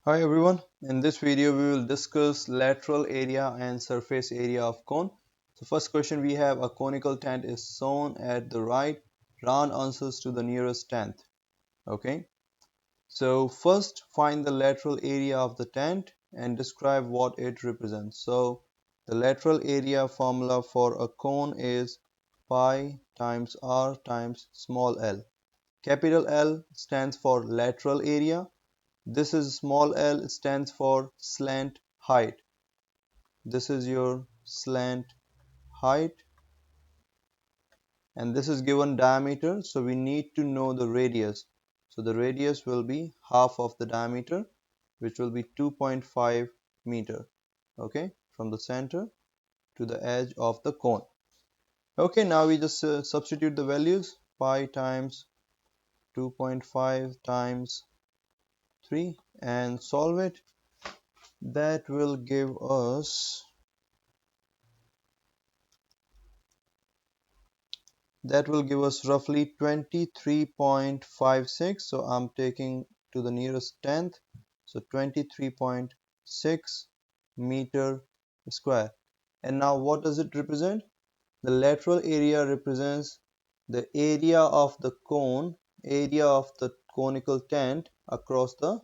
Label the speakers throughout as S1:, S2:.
S1: Hi everyone, in this video we will discuss lateral area and surface area of cone. So first question we have a conical tent is shown at the right, round answers to the nearest tenth. Okay, so first find the lateral area of the tent and describe what it represents. So the lateral area formula for a cone is pi times r times small l. Capital L stands for lateral area. This is small l stands for slant height. This is your slant height, and this is given diameter, so we need to know the radius. So the radius will be half of the diameter, which will be 2.5 meter. Okay, from the center to the edge of the cone. Okay, now we just substitute the values. Pi times 2.5 times 3 and solve it. That will give us roughly 23.56. So I'm taking to the nearest tenth, so 23.6 meter square. And now what does it represent? The lateral area represents the area of the conical tent across the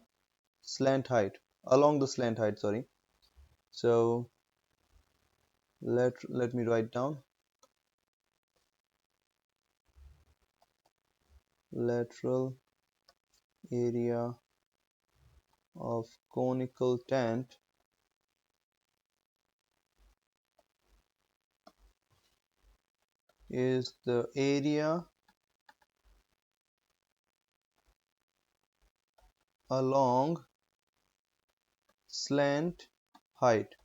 S1: slant height, along the slant height, sorry. So let me write down lateral area of conical tent is the area along slant height.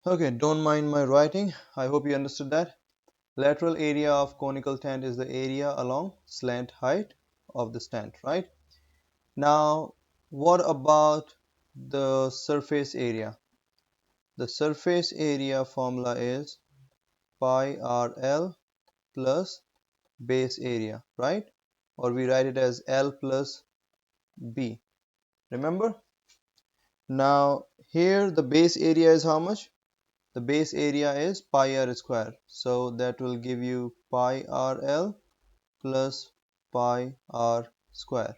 S1: Okay, don't mind my writing. I hope you understood that. Lateral area of conical tent is the area along slant height of the tent, right? Now, what about the surface area? The surface area formula is pi rl plus base area, right? Or we write it as L plus B. Remember? Now, here the base area is how much? The base area is pi r square. So that will give you pi rl plus pi r square.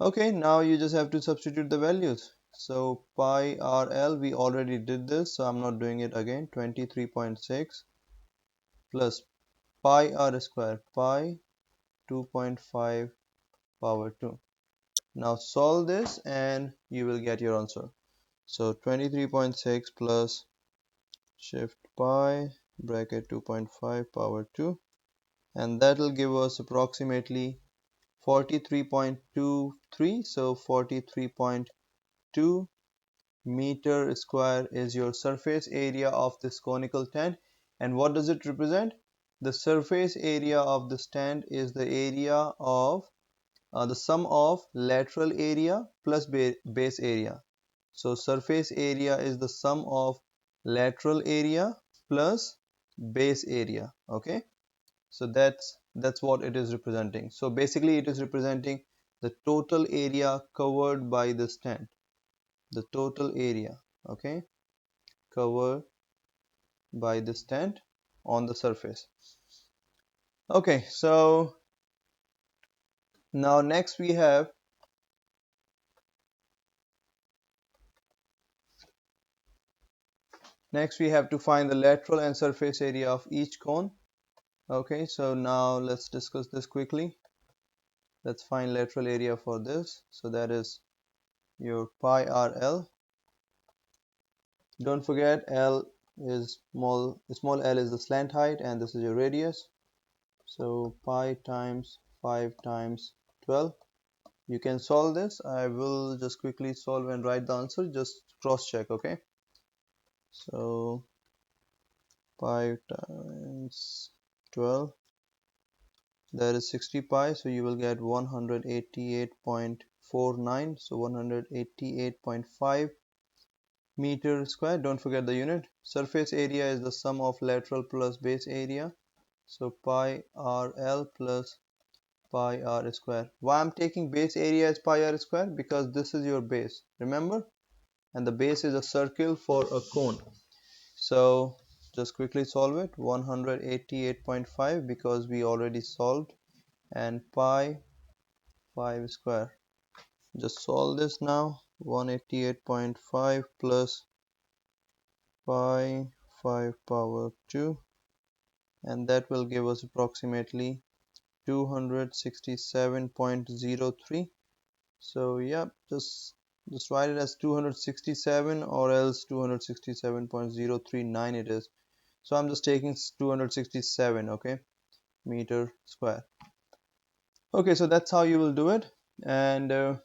S1: Okay, now you just have to substitute the values. So pi rl, we already did this, so I'm not doing it again. 23.6 plus pi r square, pi 2.5 power 2. Now solve this and you will get your answer. So 23.6 plus shift pi bracket 2.5 power 2, and that will give us approximately 43.23. So 43.2 meter square is your surface area of this conical tent. And what does it represent? The surface area of this tent is the area of the sum of lateral area plus base area. So surface area is the sum of lateral area plus base area. Okay, so that's what it is representing. So basically it is representing the total area covered by this tent, the total area, okay, covered by this tent on the surface. Okay, so now next we have to find the lateral and surface area of each cone. Okay, so now let's discuss this quickly. Let's find lateral area for this. So that is your pi rl. Don't forget L is small l is the slant height and this is your radius. So pi times 5 times 12. You can solve this. I will just quickly solve and write the answer. Just cross check, okay? So 5 times 12, that is 60 pi, so you will get 188.49, so 188.5 meter square. Don't forget the unit. Surface area is the sum of lateral plus base area, so pi rl plus pi r square. Why I'm taking base area as pi r square? Because this is your base, remember, and the base is a circle for a cone. So just quickly solve it. 188.5 because we already solved, and pi 5 square. Just solve this now. 188.5 plus pi 5 power 2, and that will give us approximately 267.03. So yeah, just write it as 267 or else 267.039 it is. So I'm just taking 267, okay, meter square. Okay, so that's how you will do it. And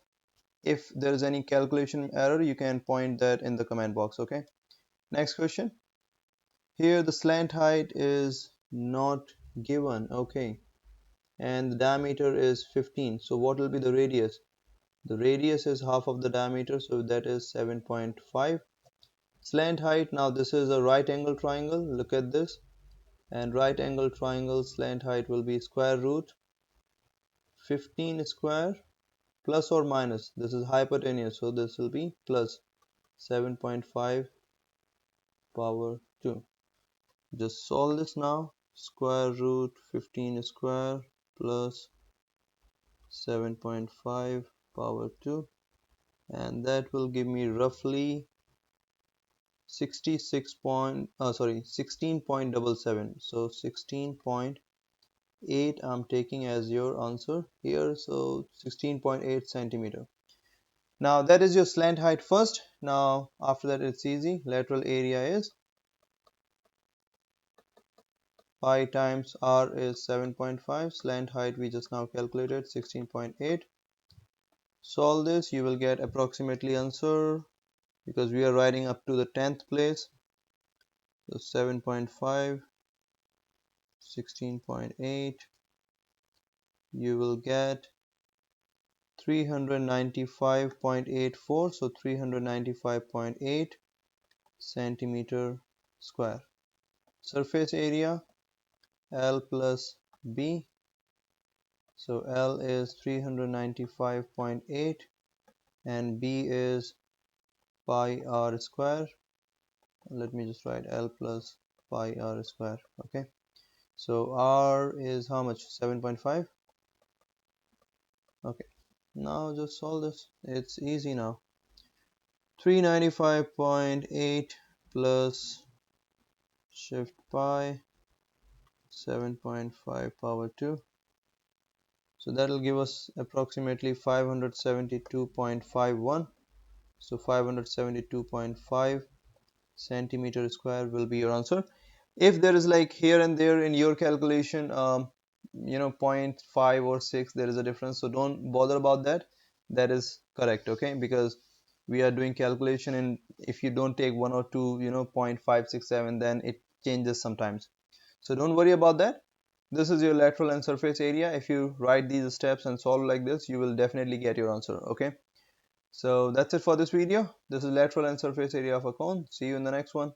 S1: if there is any calculation error, you can point that in the comment box. Okay, next question. Here the slant height is not given, okay, and the diameter is 15. So what will be the radius? The radius is half of the diameter, so that is 7.5. Slant height, now this is a right angle triangle, look at this, and right angle triangle slant height will be square root 15 square plus or minus, this is hypotenuse, so this will be plus 7.5 power 2. Just solve this now. Square root 15 square plus 7.5 power 2, and that will give me roughly 16.77. So 16.8 I'm taking as your answer here, so 16.8 centimeter. Now that is your slant height first. Now after that it's easy. Lateral area is pi times r is 7.5. Slant height we just now calculated 16.8. Solve this, you will get approximately answer because we are writing up to the 10th place. So 7.5, 16.8, you will get 395.84, so 395.8 centimeter square. Surface area L plus B, so L is 395.8 and B is pi r square. Let me just write L plus pi r square. Okay, so r is how much? 7.5. okay, now just solve this, it's easy now. 395.8 plus shift pi 7.5 power 2, so that will give us approximately 572.51. so 572.5 centimeter square will be your answer. If there is like here and there in your calculation 0.5 or 6 there is a difference, so don't bother about that, that is correct, okay, because we are doing calculation, and if you don't take 1 or 2 0.567 then it changes sometimes, so don't worry about that. This is your lateral and surface area. If you write these steps and solve like this, you will definitely get your answer. Okay, so that's it for this video. This is lateral and surface area of a cone. See you in the next one.